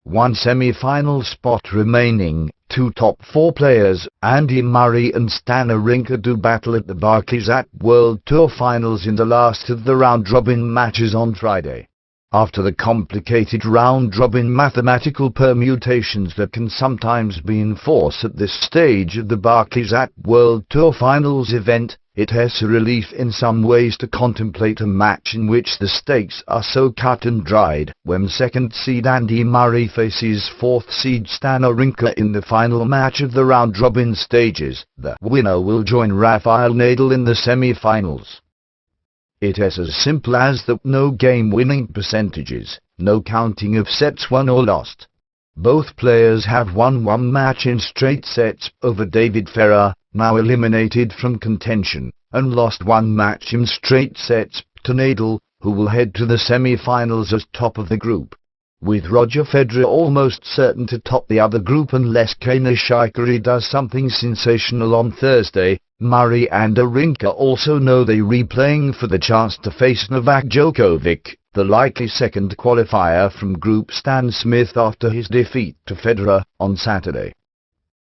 one semi-final spot remaining. Two top four players, Andy Murray and Stan Wawrinka, do battle at the Barclays ATP World Tour Finals in the last of the round-robin matches on Friday. After the complicated round-robin mathematical permutations that can sometimes be in force at this stage of the Barclays ATP World Tour Finals event, it has a relief in some ways to contemplate a match in which the stakes are so cut and dried, when second seed Andy Murray faces fourth seed Stan Wawrinka in the final match of the round-robin stages. The winner will join Rafael Nadal in the semi-finals. It is as simple as that: no game-winning percentages, no counting of sets won or lost. Both players have won one match in straight sets over David Ferrer, now eliminated from contention, and lost one match in straight sets to Nadal, who will head to the semi-finals as top of the group. With Roger Federer almost certain to top the other group unless Kei Nishikori does something sensational on Thursday, Murray and Wawrinka also know they're replaying for the chance to face Novak Djokovic, the likely second qualifier from Group Stan Smith after his defeat to Federer on Saturday.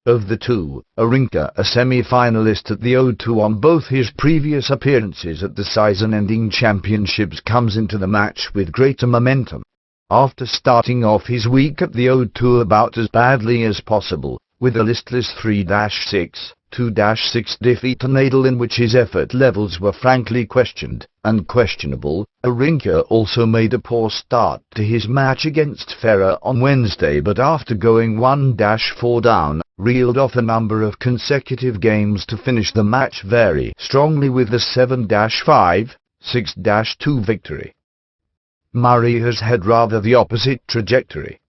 Of the two, Wawrinka, a semi-finalist at the O2 on both his previous appearances at the season-ending championships, comes into the match with greater momentum. After starting off his week at the O2 about as badly as possible, with a listless 3-6, 2-6 defeat to Nadal in which his effort levels were frankly questioned and questionable, Wawrinka also made a poor start to his match against Ferrer on Wednesday, but after going 1-4 down, reeled off a number of consecutive games to finish the match very strongly with the 7-5, 6-2 victory. Murray has had rather the opposite trajectory.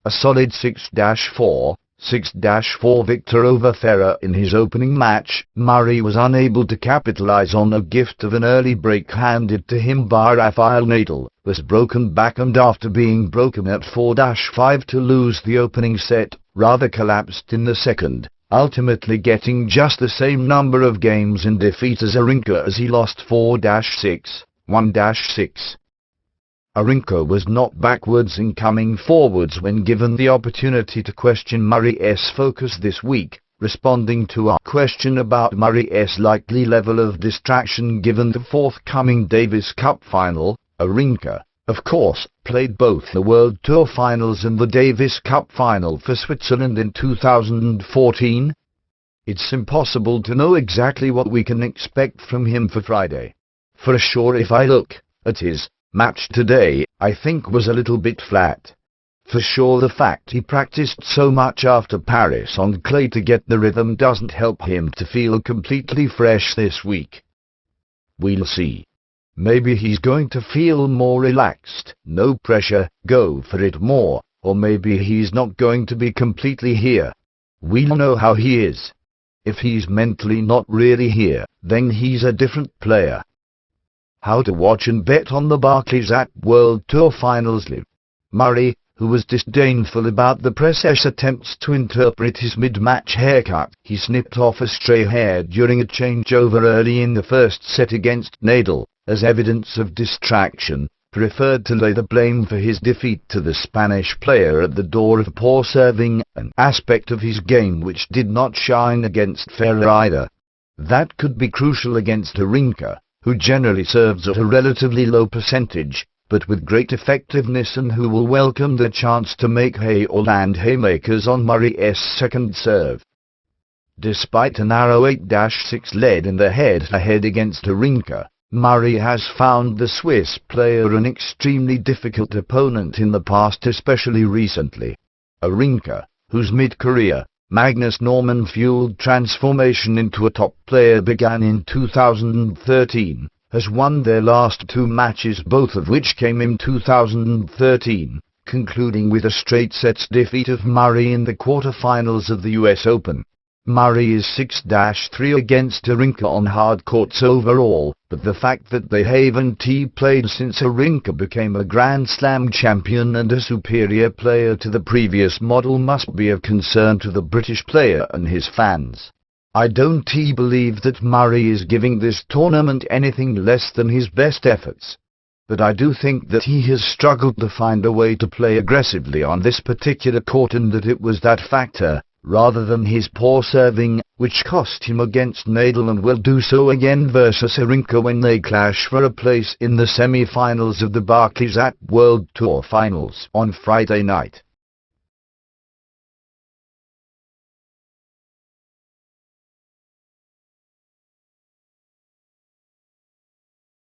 A solid 6-4, 6-4 victor over Ferrer in his opening match. Murray was unable to capitalize on a gift of an early break handed to him by Rafael Nadal, was broken back, and after being broken at 4-5 to lose the opening set, rather collapsed in the second, ultimately getting just the same number of games in defeat as Wawrinka as he lost 4-6, 1-6. Wawrinka was not backwards in coming forwards when given the opportunity to question Murray's focus this week, responding to a question about Murray's likely level of distraction given the forthcoming Davis Cup final. Wawrinka, of course, played both the World Tour Finals and the Davis Cup final for Switzerland in 2014. It's impossible to know exactly what we can expect from him for Friday. For sure, if I look at his match today, I think was a little bit flat. For sure, the fact he practiced so much after Paris on clay to get the rhythm doesn't help him to feel completely fresh this week. We'll see. Maybe he's going to feel more relaxed, no pressure, go for it more, or maybe he's not going to be completely here. We'll know how he is. If he's mentally not really here, then he's a different player. How to watch and bet on the Barclays ATP World Tour Finals. Live. Murray, who was disdainful about the press's attempts to interpret his mid-match haircut, he snipped off a stray hair during a changeover early in the first set against Nadal, as evidence of distraction, preferred to lay the blame for his defeat to the Spanish player at the door of poor serving, an aspect of his game which did not shine against Ferrer either. That could be crucial against Wawrinka, who generally serves at a relatively low percentage, but with great effectiveness, and who will welcome the chance to make hay or land haymakers on Murray's second serve. Despite a narrow 8-6 lead in the head-to-head against Wawrinka, Murray has found the Swiss player an extremely difficult opponent in the past, especially recently. Wawrinka, whose mid-career, Magnus Norman-fueled transformation into a top player began in 2013, has won their last two matches, both of which came in 2013, concluding with a straight sets defeat of Murray in the quarter-finals of the US Open. Murray is 6-3 against Wawrinka on hard courts overall, but the fact that they haven't played since Wawrinka became a Grand Slam champion and a superior player to the previous model must be of concern to the British player and his fans. I don't believe that Murray is giving this tournament anything less than his best efforts. but I do think that he has struggled to find a way to play aggressively on this particular court, and that it was that factor, rather than his poor serving, which cost him against Nadal and will do so again versus Wawrinka when they clash for a place in the semi-finals of the Barclays at World Tour Finals on Friday night.